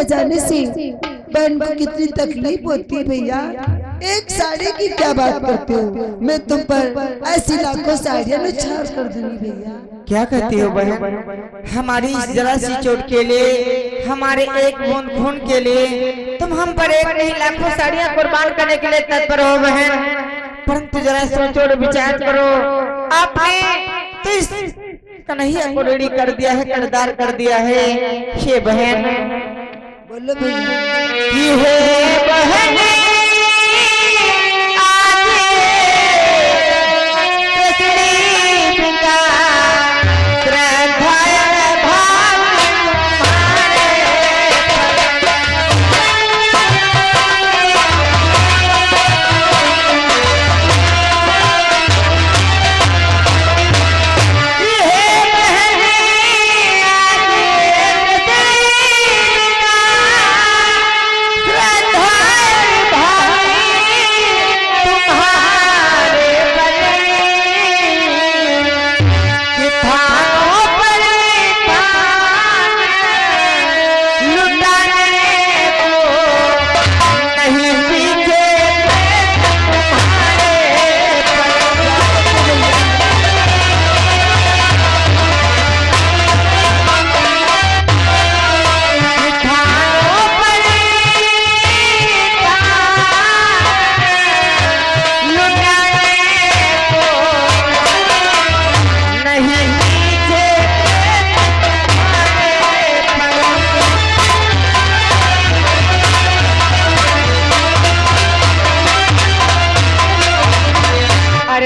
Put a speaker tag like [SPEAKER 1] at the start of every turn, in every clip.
[SPEAKER 1] जाने से बहन को कितनी तकलीफ होती है भैया। एक साड़ी की क्या बात करते हो, मैं तुम पर ऐसी लाखों साड़ियां निछावर कर दूंगी भैया।
[SPEAKER 2] क्या कहती हो बहन, हमारी जरा सी चोट के लिए, हमारे एक बूंद खून के लिए तुम हम पर एक नहीं लाखों साड़ियां कुर्बान करने के लिए तत्पर हो बहन। परंतु जरा सोचो और विचार करो, आपने तो इस कन्हैया को रेडी कर दिया है, करदार कर दिया है। हे बहन
[SPEAKER 1] बोलो भैया
[SPEAKER 2] की है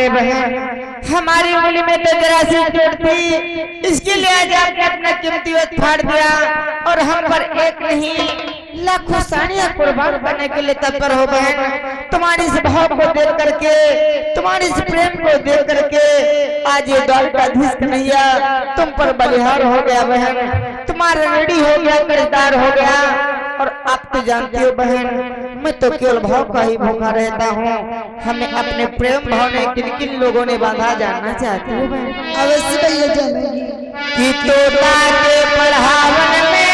[SPEAKER 2] बहन हमारी उंगली में तो जरा सी चोट थी, इसके लिए आज आपने अपना कीमती वक्त फाड़ दिया और हम पर एक नहीं लाखों साड़ियां कुर्बान करने के लिए तत्पर हो बहन। तुम्हारी इस भाव को देख करके, तुम्हारी इस प्रेम को देख करके आज ये द्वारकाधीश कन्हैया तुम पर बलिहार हो गया बहन, तुम्हारा रेडी हो गया, कर्जदार हो गया। और आप तो जानती हो बहन, मैं तो केवल भाव का ही भूखा रहता हूँ। हमें अपने प्रेम भाव ने किन किन लोगों ने बांधा जानना चाहती हूँ बहन।
[SPEAKER 1] अवश्य भैया जानेंगी
[SPEAKER 2] कि तोता के पढ़ावन में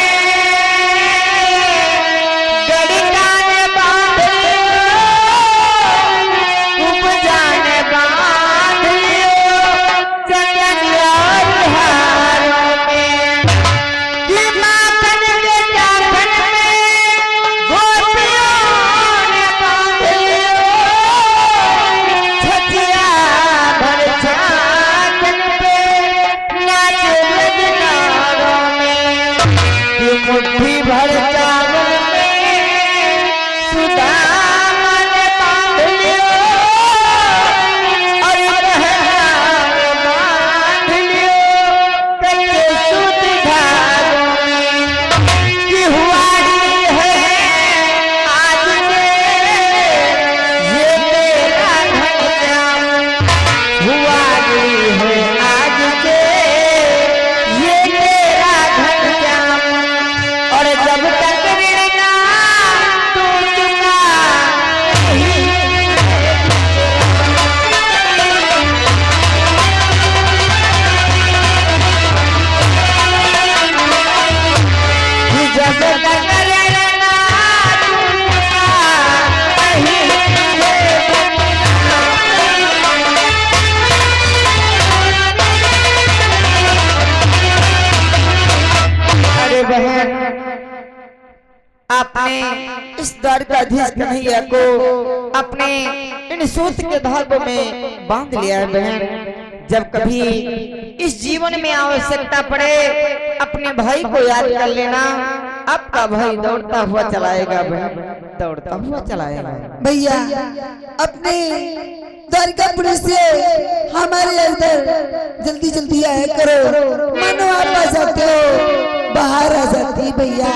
[SPEAKER 2] आपने इस द्वारकाधीश कन्हैया को अपने इन सूत के धागों में बांध लिया है बहन। जब कभी इस जीवन में आवश्यकता पड़े अपने भाई को याद कर लेना, आपका भाई दौड़ता हुआ चलाएगा बहन, दौड़ता हुआ चलाएगा।
[SPEAKER 1] भैया अपने द्वारकापुरी से हमारे अंदर जल्दी जल्दी आया करो, मानो आप आ जाते हो, बाहर आ जाती भैया।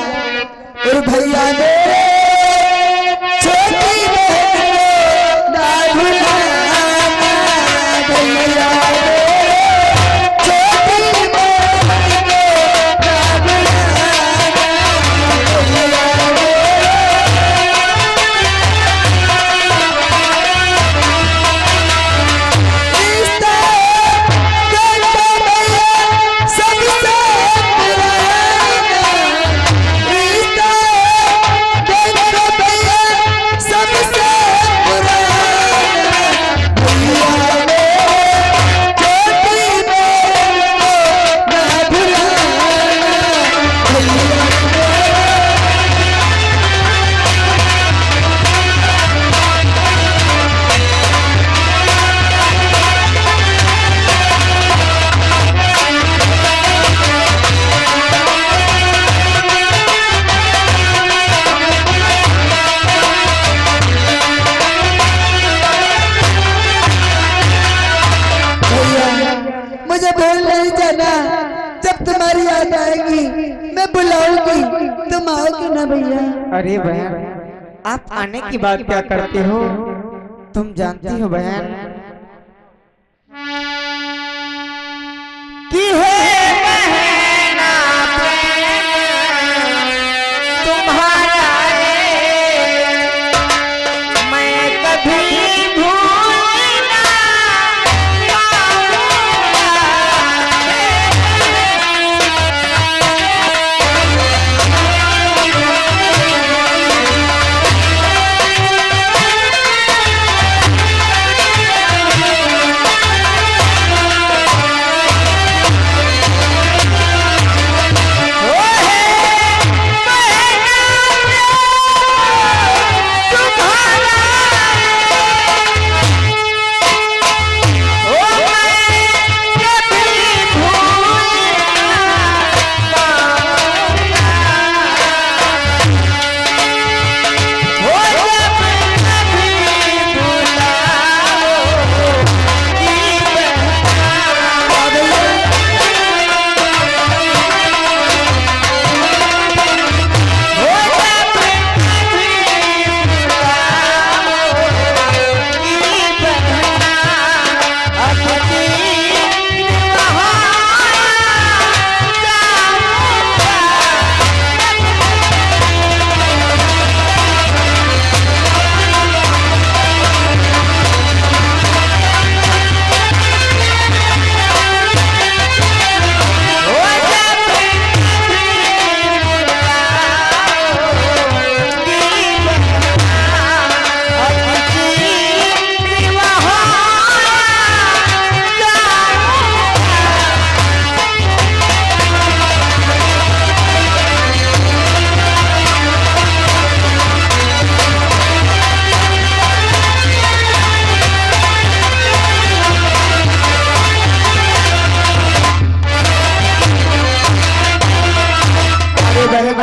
[SPEAKER 1] और भैया ने छोटी बहन को ना भुलाना, भैया ने छोटी बहन को ना भुलाना, भैया ने रिश्ता देखो भैया सबसे पुराना, रिश्ता देखो भैया सबसे पुराना, भैया ने छोटी बहन को ना भुलाना, भैया मुझे भूल नहीं जाना, जब तुम्हारी याद आएगी मैं बुलाऊंगी, तुम आओगे ना भैया।
[SPEAKER 2] अरे बहन आप आने की बात क्या करते हो, तुम जानती हो बहन कि है बहना प्रेम तुम्हारा रे, मैं कभी भूल ना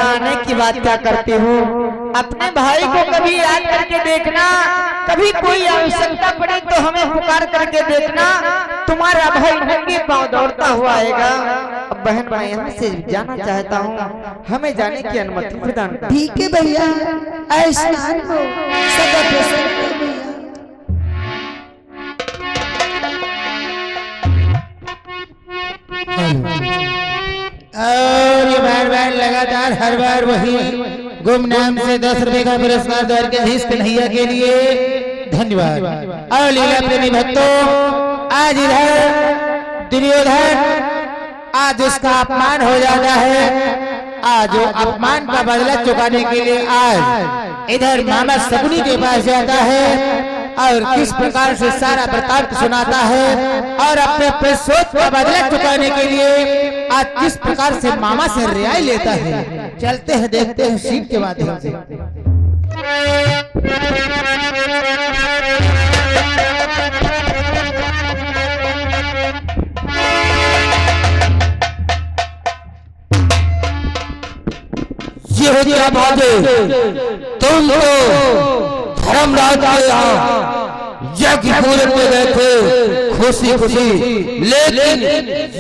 [SPEAKER 2] आने की बात क्या करते हो, अपने भाई को कभी याद करके देखना, कभी कोई आवश्यकता पड़े तो हमें पुकार करके देखना, तुम्हारा भाई नंगे पांव दौड़ता हुआ आएगा। अब बहन मैं यहाँ से जाना चाहता हूँ, हमें जाने की अनुमति प्रदान कर।
[SPEAKER 1] ठीक है भैया, स्नान हो सदा प्रसन्न हो भैया।
[SPEAKER 3] और ये बार बार लगातार हर बार वही गुमनाम से 10 रुपए का पुरस्कार द्वारकाधीश कन्हैया के लिए धन्यवाद। और लीला प्रेमी भक्तों, आज इधर दुर्योधन आज उसका अपमान हो जाता है, आज वो अपमान का बदला चुकाने के लिए आज इधर मामा शकुनी के पास जाता है और किस प्रकार से सारा वृतांत सुनाता है और अपने प्रसोद का बदला चुकाने के लिए आज किस प्रकार से मामा से रियाई लेता है। चलते हैं, देखते हैं सीट के माध्यम से। क्या भाजे, तुम तो धर्मराज के यहाँ यज्ञ पूरे पे गए थे खुशी खुशी, लेकिन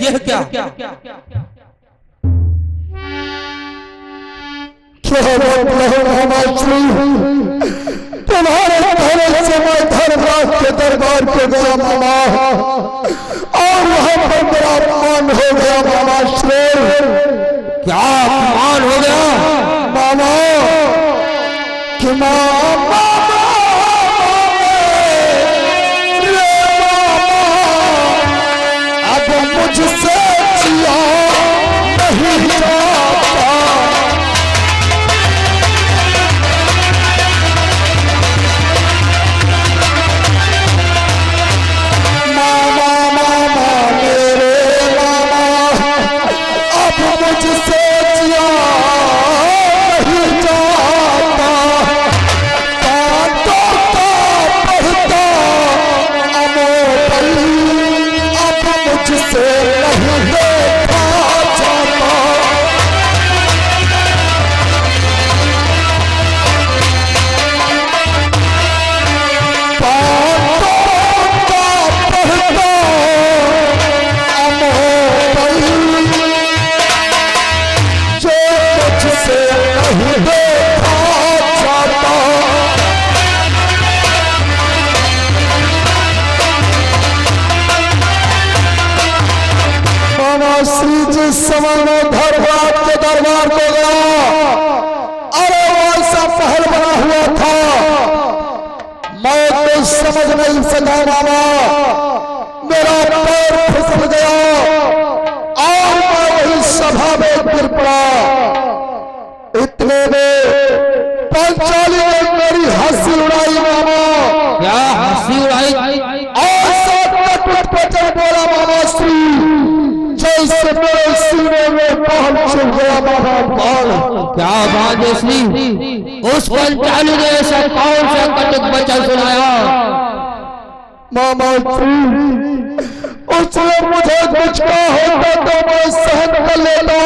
[SPEAKER 3] यह क्या?
[SPEAKER 4] तुम्हारे कहने से मैं धर्मराज के दरबार पे गया मामा, और वहां पर मेरा अपमान हो गया मामा श्रेय।
[SPEAKER 3] क्या अपमान हो गया
[SPEAKER 4] मामा? कि मामा अब मुझसे जिया नहीं जाता। समानो धर्मराज के दरबार को गया, अरे वो ऐसा महल बना हुआ था, मैं तो समझ नहीं सका मामा। मेरा पैर फिसल गया और मैं वही सभा में गिर पड़ा। इतने में पंचाली ने मेरी हंसी उड़ाई मामा।
[SPEAKER 3] क्या हंसी उड़ाई?
[SPEAKER 4] और साथ में कुछ वचन बोला मामा श्री, जैसे मेरे सीने में बाल चुभ गया मामा, बाल।
[SPEAKER 3] क्या भाग्यश्री, उस पंचाली ने ऐसा कौन सा कटुक वचन सुनाया?
[SPEAKER 4] मामा उसने मुझे कुछ कहा होता तो मैं सहन कर लेता,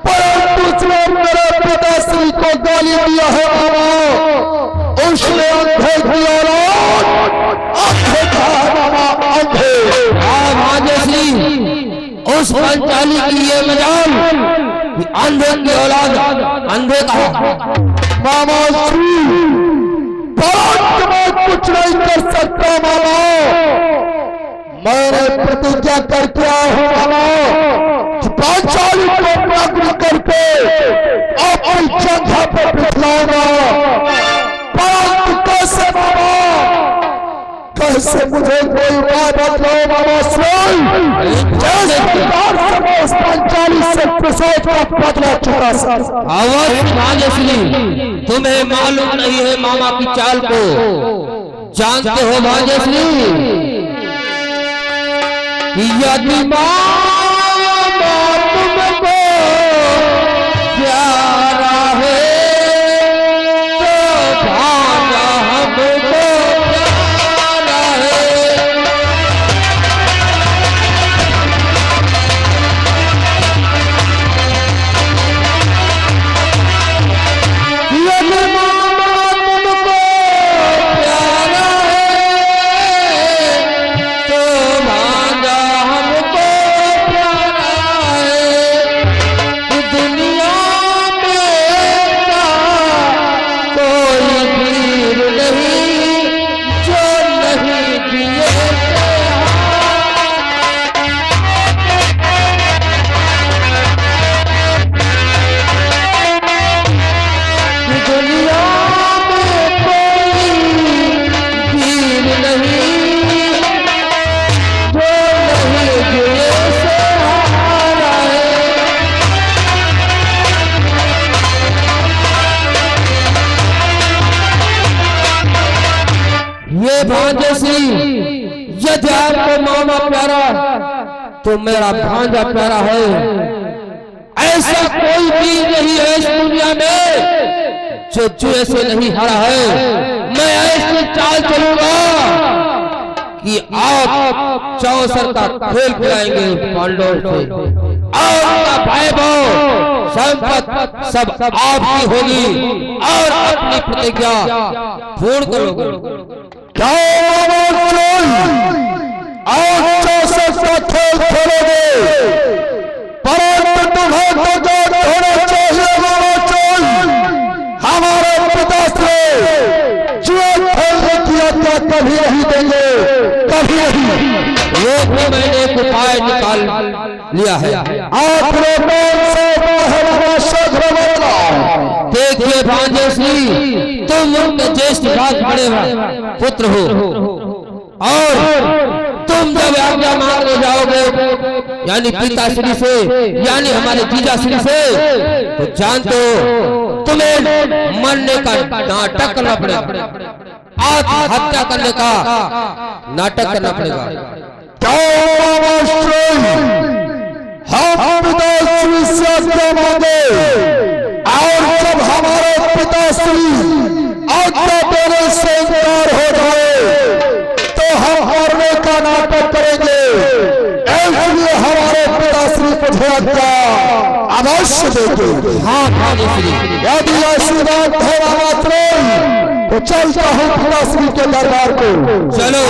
[SPEAKER 4] परंतु उसने मेरे पिताश्री को गाली दिया है मामा। उसने अंधे की औलाद, अंधे कहा मामा, अंधे।
[SPEAKER 3] क्या भाग्यश्री, उस पंचाली की ये मजाल कि अंधे की औलाद अंधे कहा?
[SPEAKER 4] मामा परंतु मैं कुछ नहीं कर सकता मामा। मैंने प्रतिज्ञा करके आया हूं मामा कि पांचाली को नग्न करके अपनी जगह पर बिठलाऊंगा। परंतु कैसे मामा, कैसे मुझे कोई उपाय बतलाओ मामा स्वयं। जैसे उस पंचाली से प्रसोच का बदला चुका सर।
[SPEAKER 3] अवश्य भाग्यश्री, तुम्हें मालूम नहीं है मामा की चाल को? जानते हो भाग्यश्री, यदि मामा तुमको प्यारा है तो भाजा हमको प्यारा है। यदि मामा तुमको प्यारा है तो भाजा हमको प्यारा है। दुनिया में कोई वीर नहीं जो नहीं जिए दुनिया में कोई वीर नहीं जो नहीं जिए से हारा है। ये भाग्यश्री, यदि आपको मामा प्यारा तो मेरा भांजा प्यारा है। ऐसा कोई वीर नहीं है इस दुनिया में जो जुए से नहीं हारा है। मैं ऐसी चाल चलूंगा
[SPEAKER 5] कि आप चौसर का खेल खिलाएंगे पांडवों से और उनका वैभव संपत्ति सब आपकी होगी और अपनी प्रतिज्ञा पूर्ण करोगे।
[SPEAKER 4] क्या आज चौसठ का खेल खेलोगे, परंतु तुम्हें तो जो होना चाहिए वो चोल हमारे पिता से जो खेलने की आज्ञा कभी नहीं देंगे, कभी नहीं।
[SPEAKER 5] वो भी मैंने एक उपाय निकाल लिया है।
[SPEAKER 4] आपने कौन से पहला शोध बताओ?
[SPEAKER 5] देखिए भांजे श्री, तुम उनके ज्येष्ठ भाग बड़े पुत्र हो और तुम जब आज्ञा मांगने जाओगे यानी पिताश्री से यानी हमारे जीजाश्री से, तो जानते हो तुम्हें मरने का नाटक करना पड़ेगा, आत्महत्या करने का नाटक करना पड़ेगा।
[SPEAKER 4] हम पिताश्री से आज्ञा मांगे और जब हमारे पिताश्री आज्ञा देने से इनकार हो जाए तो हम हारने का नाटक करेंगे। इसलिए हमारे पिताश्री मुझे आज्ञा अवश्य देंगे।
[SPEAKER 5] हाँ भांजे श्री,
[SPEAKER 4] यदि आशीर्वाद देना मात्र तो चलता हूँ पिताश्री के दरबार को।
[SPEAKER 5] चलो।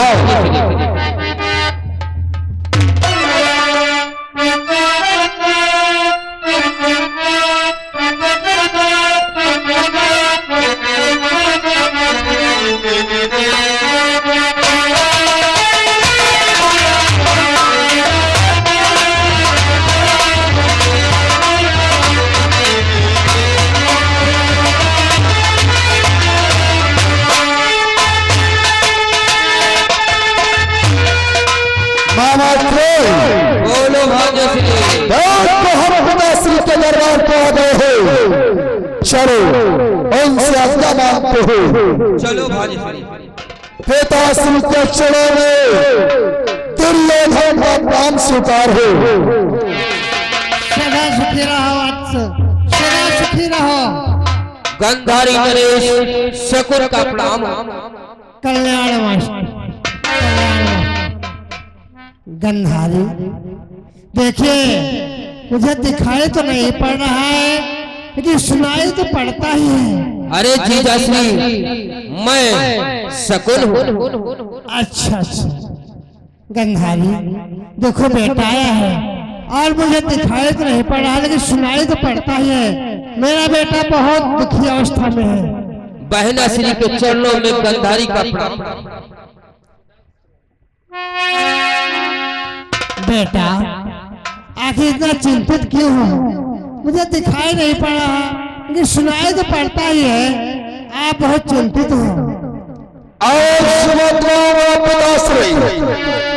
[SPEAKER 5] बोलो भांजे श्री।
[SPEAKER 4] तो हम पिताश्री के दरबार को आ गए हो, चलो उनसे आज्ञा मांगते हो।
[SPEAKER 5] चलो भांजे श्री।
[SPEAKER 4] पिताश्री के चरणों में दुर्योधन का नाम स्वीकार हो।
[SPEAKER 3] सदा सुखी रहो वत्स, सदा सुखी रहो।
[SPEAKER 5] गंधारी नरेश शकुन का प्रणाम।
[SPEAKER 3] कल्याण गंधारी, देखिए मुझे दिखाई तो नहीं पड़ रहा है लेकिन सुनाई तो पड़ता ही है।
[SPEAKER 5] अरे जीजाश्री, मैं शकुन हूँ।
[SPEAKER 3] अच्छा अच्छा गंधारी, देखो बेटा आया है और मुझे दिखाई तो नहीं पड़ रहा लेकिन सुनाई तो पड़ता ही है। मेरा बेटा बहुत दुखी अवस्था में है।
[SPEAKER 5] बहना श्री के चरणों में गंधारी का प्रणाम।
[SPEAKER 3] बेटा आखिर इतना चिंतित क्यों हो? मुझे दिखाई नहीं पड़ रहा लेकिन सुनाई तो पड़ता ही है, आप बहुत चिंतित हो।
[SPEAKER 4] और सुभद्रा व पिताश्री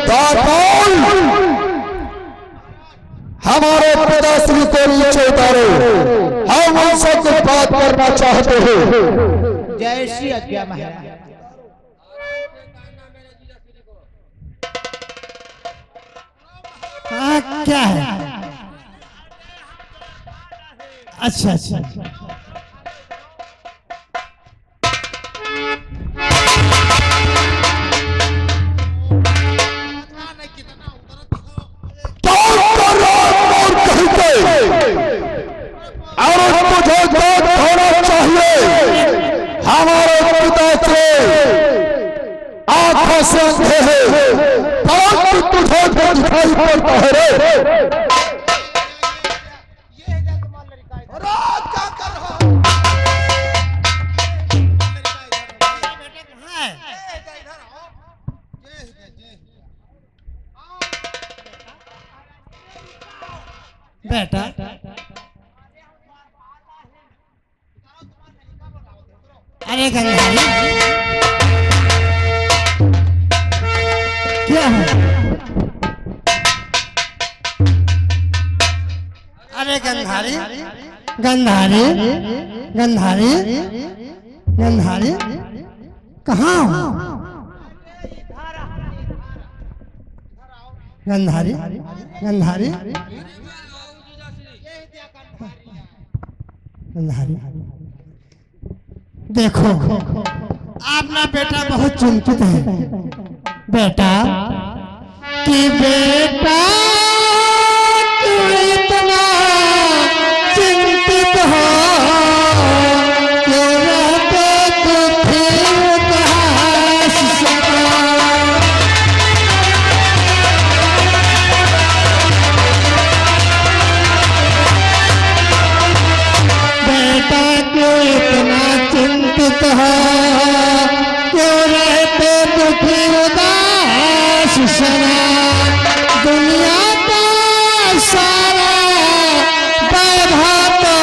[SPEAKER 4] दाताल हमारे पिताश्री को नीचे उतारो, हम उनसे कुछ बात करना चाहते हैं।
[SPEAKER 3] जय श्री आज्ञा महाराज। क्या है? अच्छा अच्छा
[SPEAKER 4] और मुझे बात होना चाहिए। हमारे पिता से आंखों से अंधे हैं, परंतु तुझे तो दिखाई पड़ता है रे।
[SPEAKER 3] बेटा अरे गंधारी क्या है? अरे गंधारी गंधारी गंधारी गंधारी कहाँ हो? गंधारी गंधारी गंधारी देखो आपका बेटा बहुत चिंतित है। बेटा कि बेटा क्यों इतना चिंतित हो, क्यों रहते दुखी उदास सदा। बेटा क्यों इतना चिंतित हो, क्यों रहते दुखी उदास सदा। दुनिया का सारा वैभव तो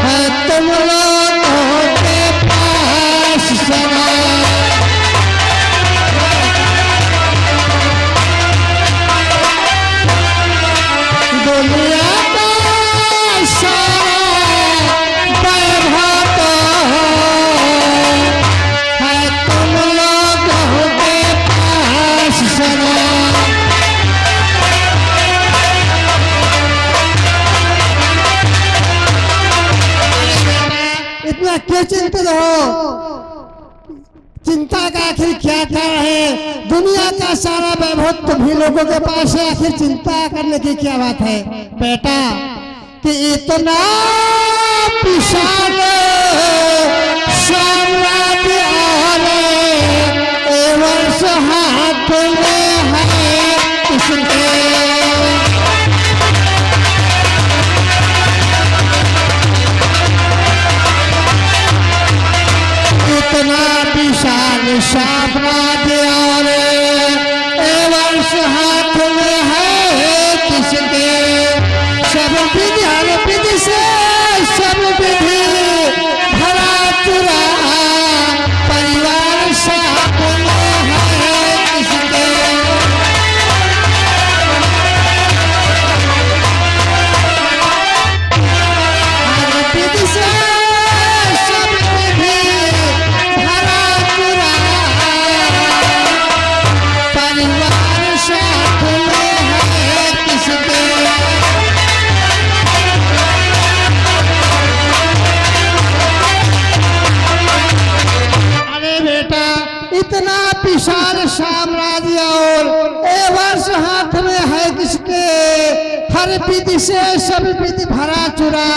[SPEAKER 3] है तुम लोगों के पास सदा। दुनिया का सारा वैभव तो है तुम लोगों के पास सदा। इतना क्यों चिंतित हो, चिंता का आखिर क्या कारण है। दुनिया का सारा वैभव तो भी लोगों के पास है, आखिर चिंता करने की क्या बात है। बेटा कि इतना विशाल साम्राज्य और वर्ष हाथ में है किसके। इतना विशाल साम्राज्य और वर्ष हाथ में है किसके। सब विधि हर विधि से सब विधि भरा चुरा परिवार साथ में है किसके। हर विधि से सब विधि भरा चुरा परिवार साथ में है किसके। अरे बेटा इतना विशाल साम्राज्य और वर्ष हाथ में है किसके। हर विधि से सब विधि भरा चुरा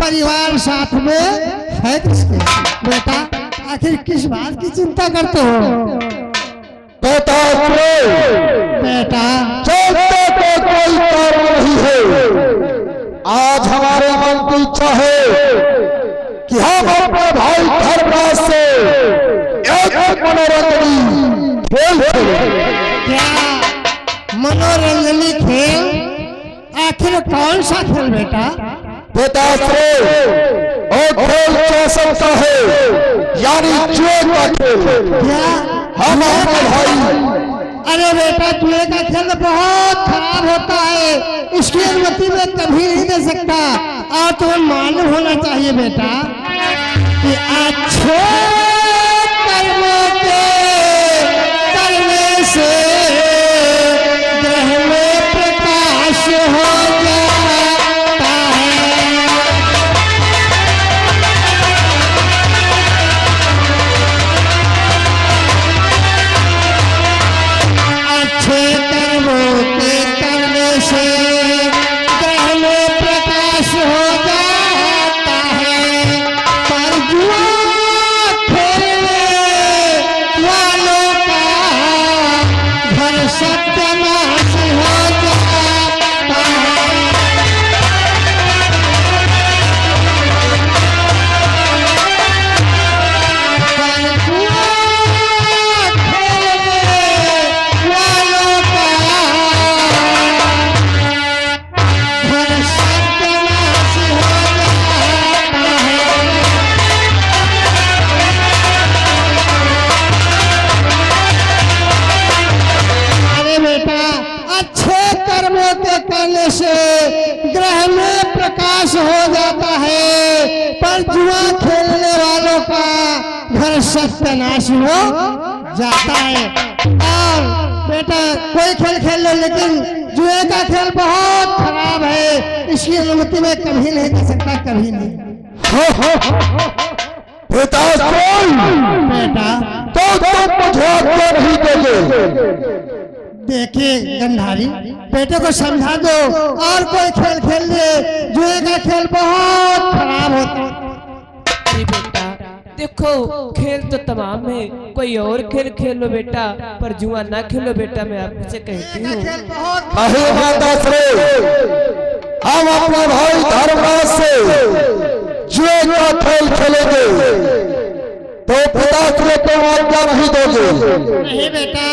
[SPEAKER 3] परिवार साथ में है किसके। बेटा आखिर किस बात की चिंता करते हो।
[SPEAKER 4] बेटा
[SPEAKER 3] बेटा
[SPEAKER 4] चलते तो कोई कारण नहीं है। आज हमारे मन की इच्छा है कि हम अपने भाई धर्मराज से एक मनोरंजनी खेल खेलें।
[SPEAKER 3] क्या मनोरंजनी खेल, आखिर कौन सा खेल बेटा।
[SPEAKER 4] बेटा और खेल कैसे का है, यानी जुए का खेल।
[SPEAKER 3] क्या
[SPEAKER 4] हम अपने भाई
[SPEAKER 3] अरे बेटा जुए का खेल बहुत खराब होता है, इसकी अनुमति में कभी नहीं दे सकता। और तुम्हें मालूम होना चाहिए बेटा कि अच्छे कर्मों के करने से ग्रह में प्रकाश हो जाता है। अच्छे कर्मों के करने से ग्रह में प्रकाश हो जाता है। पर जुआ खेलने वालों का घर सत्यानाश हो जाता है। पर जुआ खेलने वालों का घर सत्यानाश हो जाता है। अरे बेटा अच्छे कर्मों के करने से ग्रह में प्रकाश हो जाता है, पर जुआ खेलने वालों का घर सत्यानाश हो जाता है। और बेटा कोई खेल खेल लो, लेकिन जुए का खेल बहुत खराब है, इसकी अनुमति में कभी नहीं दे सकता, कभी नहीं।
[SPEAKER 4] बेटा
[SPEAKER 3] बेटा
[SPEAKER 4] तो तुम मुझे आज्ञा नहीं दोगे।
[SPEAKER 3] देखिए गंधारी, बेटे को समझा दो और कोई खेल खेल ले। जुए का खेल बहुत खराब होता है।
[SPEAKER 6] अरे बेटा देखो, खेल तो तमाम है, कोई और खेल खेलो बेटा, पर जुआ ना खेलो बेटा, मैं आपसे कहती हूँ।
[SPEAKER 4] नहीं माताश्री, हम अपने भाई धर्मराज से जुए का खेल खेलेंगे, तो पिताश्री तुम आज्ञा नहीं दोगे।
[SPEAKER 3] नहीं बेटा,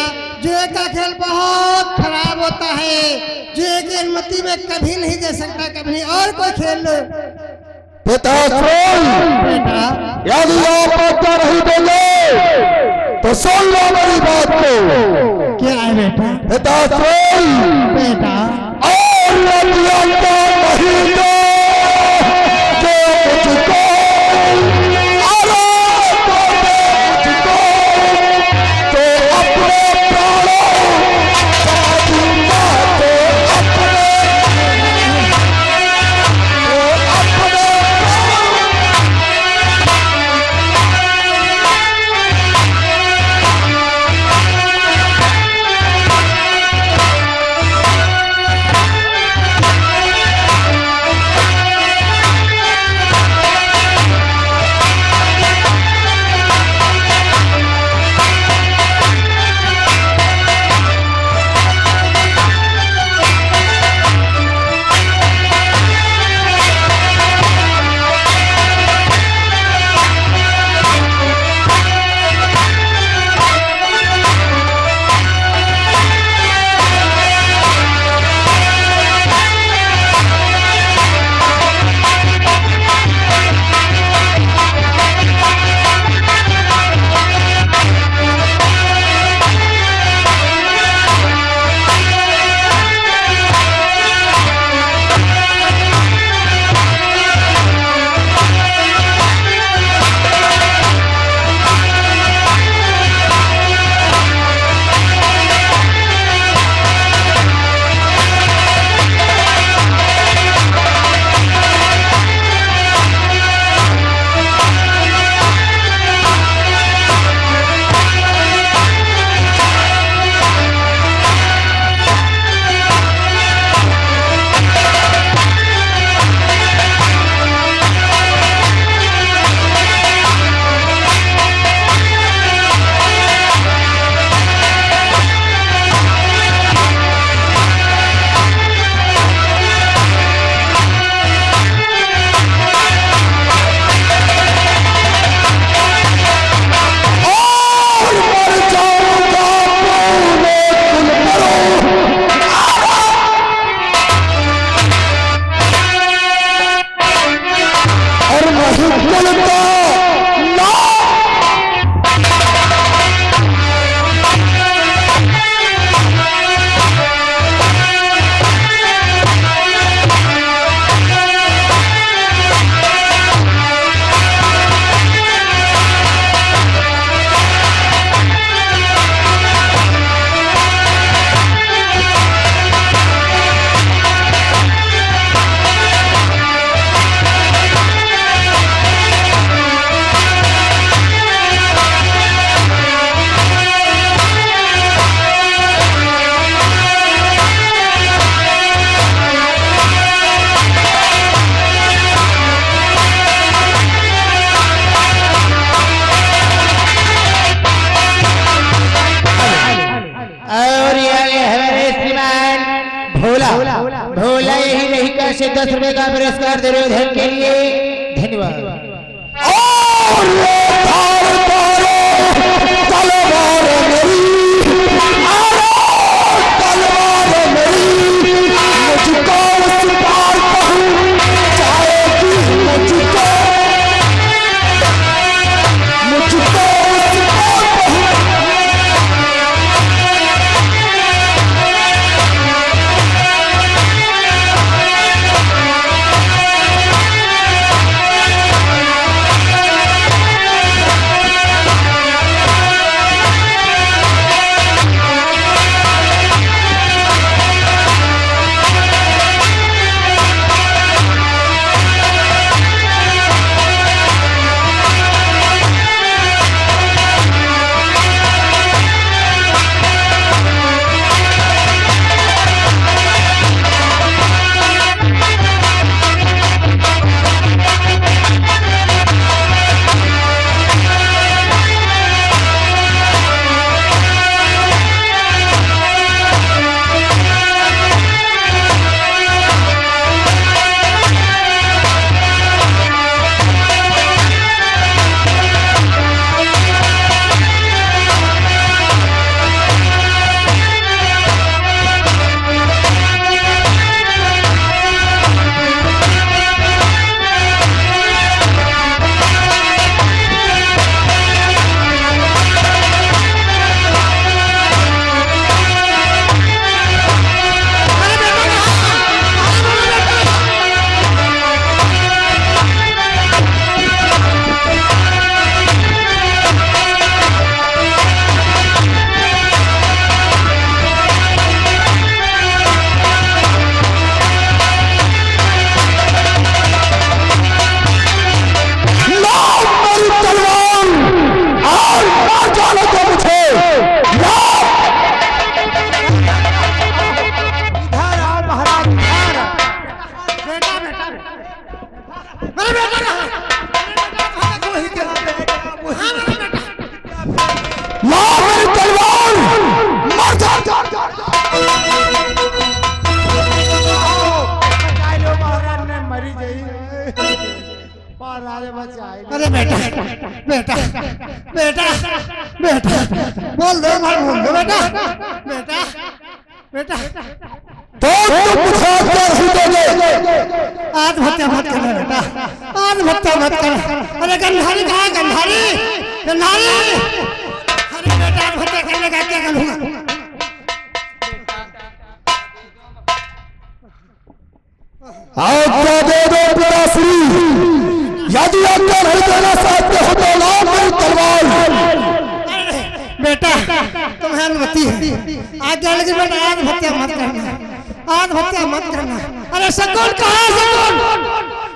[SPEAKER 3] जुए का खेल बहुत खराब होता है। जुए की अनुमति में कभी नहीं दे सकता, कभी नहीं। और कोई खेल लो
[SPEAKER 4] पिताश्री,
[SPEAKER 3] बेटा।
[SPEAKER 4] यदि आप आज्ञा नहीं दोगे तो सुन लो मेरी बात को।
[SPEAKER 3] क्या है बेटा?
[SPEAKER 4] पिताश्री,
[SPEAKER 3] बेटा
[SPEAKER 4] और यदि आज्ञा नहीं दो तो मुझको तो अपने प्राणों बचा दूंगा, तो अपने
[SPEAKER 3] भोला यही नहीं कर से 10 रुपए का पुरस्कार दुर्योधन के लिए। धन्यवाद। बेटा बेटा बेटा बोल दो बेटा बेटा बेटा
[SPEAKER 4] तो तुम मुझे आज्ञा नहीं दोगे?
[SPEAKER 3] आत्महत्या मत करना बेटा, आत्महत्या मत करना। अरे गंधारी कहाँ है? गंधारी गंधारी, अरे बेटा आत्महत्या करने का क्या करूँगा?
[SPEAKER 4] आज्ञा दे दो पिताश्री, यदि आज्ञा नहीं देना चाहते हो तो लाओ मेरी तलवार।
[SPEAKER 3] बेटा तुम्हें अनुमति है, आज्ञा, लेकिन बेटा आत्महत्या मत करना, आत्महत्या मत करना। अरे शकुन कहाँ है?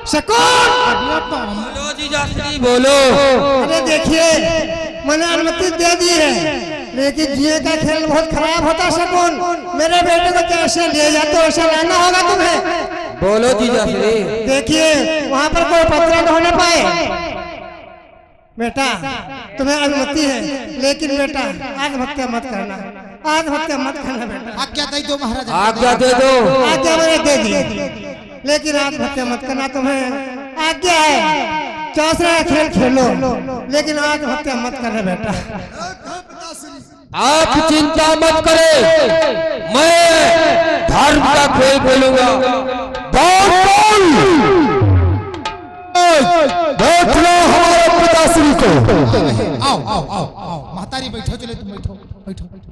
[SPEAKER 3] शकुन शकुन
[SPEAKER 5] बोलो जीजाश्री बोलो।
[SPEAKER 3] अरे देखिए मैंने अनुमति दे दी है, लेकिन जिए का खेल बहुत खराब होता है। शकुन मेरे बेटे को कैसे ले जाते हो, ऐसा लाना होगा तुम्हें।
[SPEAKER 5] बोलो जीजाश्री।
[SPEAKER 3] देखिए वहाँ पर कोई पत्थर न होने पाए। बेटा तुम्हें अनुमति है, लेकिन बेटा आत्महत्या मत करना, आत्महत्या मत करना बेटा।
[SPEAKER 4] आज्ञा दे दो महाराज,
[SPEAKER 5] आज्ञा दे दो।
[SPEAKER 3] आज्ञा मैंने दे दी, लेकिन आत्महत्या मत करना। तुम्हें आज्ञा है, चौसरा खेल खेलो, लेकिन आत्महत्या मत करना बेटा।
[SPEAKER 5] आप चिंता मत करें, मैं धर्म का खेल खेलूंगा।
[SPEAKER 4] देख लो हमारे पिताश्री को।
[SPEAKER 3] आओ आओ आओ आओ, महतारी बैठो, चले तुम बैठो बैठो बैठो।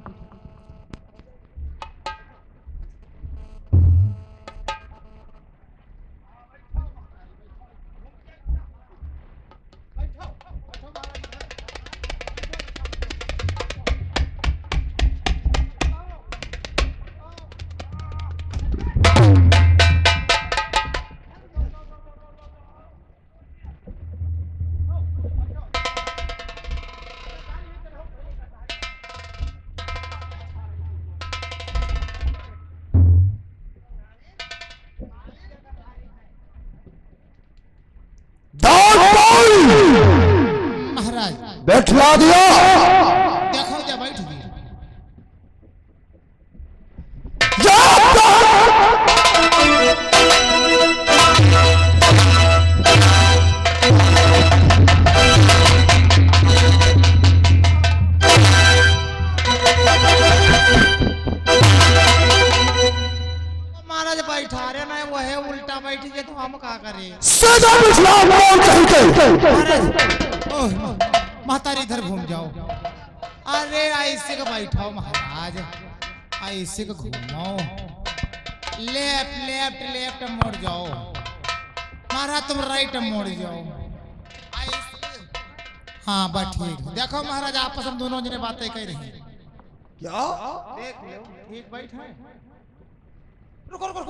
[SPEAKER 3] महाराज
[SPEAKER 4] बैठला दिया,
[SPEAKER 3] देखो क्या बैठ गई। महाराज बैठा रहे ना, वो है उल्टा बैठ गए तो हम क्या करें?
[SPEAKER 4] सजा बिछला बोल कहीं
[SPEAKER 3] महतारी इधर घूम जाओ। अरे ऐसे का बैठाओ महाराज, ऐसे का घूमाओ, लेफ्ट लेफ्ट लेफ्ट मोड़ जाओ महाराज, तुम राइट मोड़ जाओ। हाँ बस ठीक। देखो महाराज आपस में दोनों जने बातें कर रही हैं।
[SPEAKER 4] क्या?
[SPEAKER 3] देख लो ठीक बैठा है। रुको रुको रुको,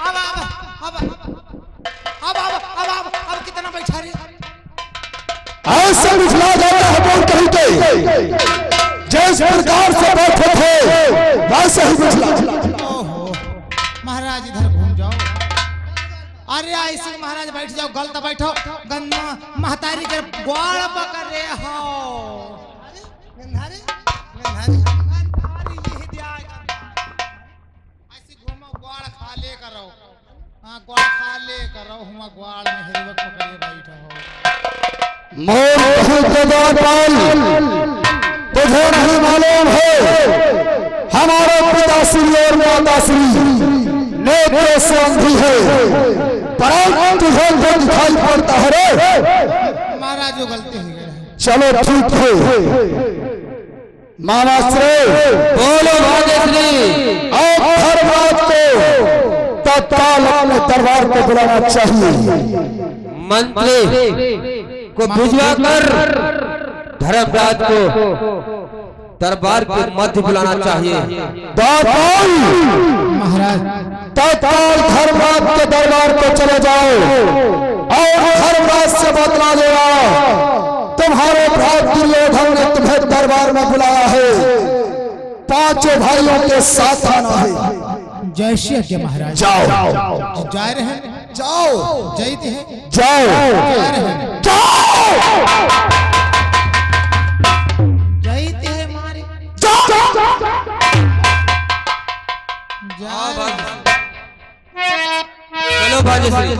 [SPEAKER 3] अब अब अब अब अब अब अब कितना बैठा रही?
[SPEAKER 4] ऐसे बिछला जाता है बोल कहीं के, जिस प्रकार से बैठे थे वैसे ही बिछला।
[SPEAKER 3] ओहो महाराज इधर घूम जाओ। अरे ऐसे महाराज बैठ जाओ, गलत बैठो, गन्ना महतारी के ग्वाल पकड़ रहे हो। गंधारी गंधारी गंधारी यही दिया, ऐसे घूमो, ग्वाल खा ले करो। हाँ ग्वाल खा ले करो, हुआ ग्वाल में हिरवक पकड़े बैठो हो।
[SPEAKER 4] मोर कहीं के द्वारपाल तुझे नहीं मालूम है, हमारे पिताश्री और माताश्री नेत्र से अंधी है, परंतु तुझे जो दिखाई पड़ता है रे।
[SPEAKER 3] महाराज जो गलती हुई है।
[SPEAKER 4] चलो ठीक है मामाश्री,
[SPEAKER 5] बोलो भाग्यश्री।
[SPEAKER 4] अब हर बात को तत्काल अपने दरबार को बुलाना चाहिए।
[SPEAKER 5] मंत्री को भिजवा कर धर्मराज को दरबार के मध्य बुलाना चाहिए।
[SPEAKER 3] महाराज
[SPEAKER 4] तत्काल धर्मराज के दरबार को चले जाओ और धर्मराज से बतला देना तुम्हारे भाई दुर्योधन ने तुम्हें दरबार में बुलाया है, पांचों भाइयों के साथ आना है।
[SPEAKER 3] जय श्री आज्ञा महाराज।
[SPEAKER 4] जाओ
[SPEAKER 3] जा रहे हैं,
[SPEAKER 4] जाओ
[SPEAKER 3] जयते हैं,
[SPEAKER 4] जाओ
[SPEAKER 3] जा रहे हैं,
[SPEAKER 4] जाओ
[SPEAKER 3] जयते हैं हमारे,
[SPEAKER 5] चलो भाग्यश्री।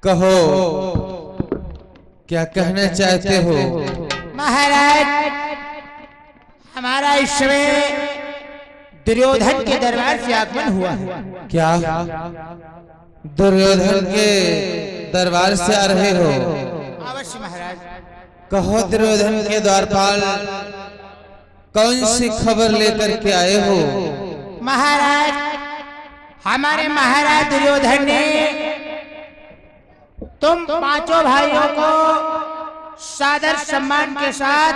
[SPEAKER 7] कहो क्या कहना चाहते हो?
[SPEAKER 3] महाराज, हमारा इस समय दुर्योधन के दरबार से आगमन हुआ है।
[SPEAKER 7] क्या दुर्योधन के दरबार से आ रहे हो?
[SPEAKER 3] अवश्य महाराज।
[SPEAKER 7] कहो दुर्योधन के द्वारपाल, कौन सी खबर लेकर के आए हो?
[SPEAKER 3] महाराज, हमारे महाराज दुर्योधन ने तुम पांचों भाइयों को सादर सम्मान के साथ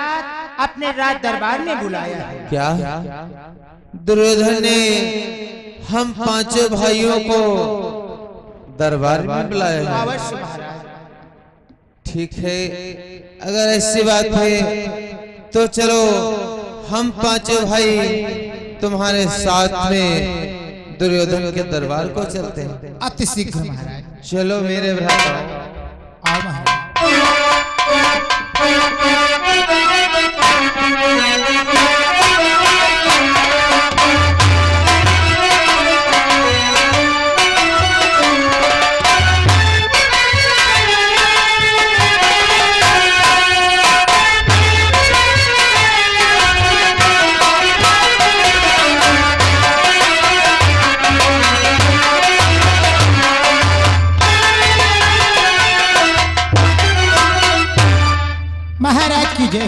[SPEAKER 3] अपने राज दरबार में बुलाया है।
[SPEAKER 7] क्या दुर्योधन ने हम पांचों भाइयों को दरबार में बुलाया है?
[SPEAKER 3] अवश्य महाराज।
[SPEAKER 7] ठीक है, अगर ऐसी बात है तो चलो हम पांचों भाई तुम्हारे साथ में दुर्योधन के दरबार को चलते हैं।
[SPEAKER 3] अति शीघ्र महाराज।
[SPEAKER 7] चलो मेरे भ्राता।
[SPEAKER 3] आओ महाराज। महाराज की जय।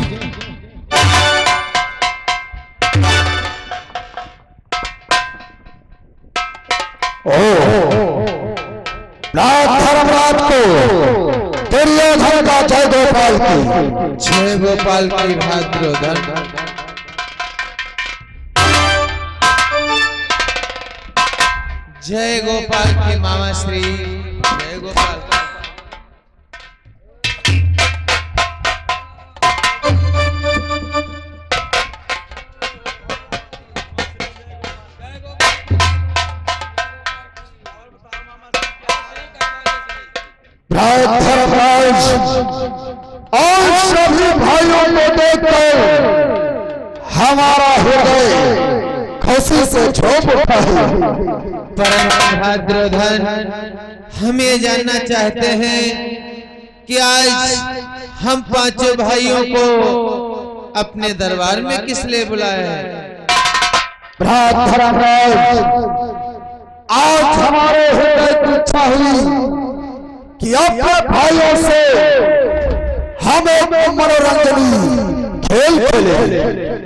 [SPEAKER 4] धर्मराज को दुर्योधन का जय गोपाल की।
[SPEAKER 7] जय गोपाल की भात दुर्योधन। जय गोपाल की मामा श्री। जय गोपाल।
[SPEAKER 4] धर्मराज और सभी भाइयों को देखकर हमारा हृदय खुशी से झूम उठा है।
[SPEAKER 7] परम दुर्योधन, हम ये जानना चाहते हैं कि आज हम पांचों भाइयों को अपने दरबार में किस लिए बुलाया है?
[SPEAKER 4] धर्मराज, आज हमारे हृदय की इच्छा हुई कि अपने भाइयों से हम एक मनोरंजनी खेल खेले।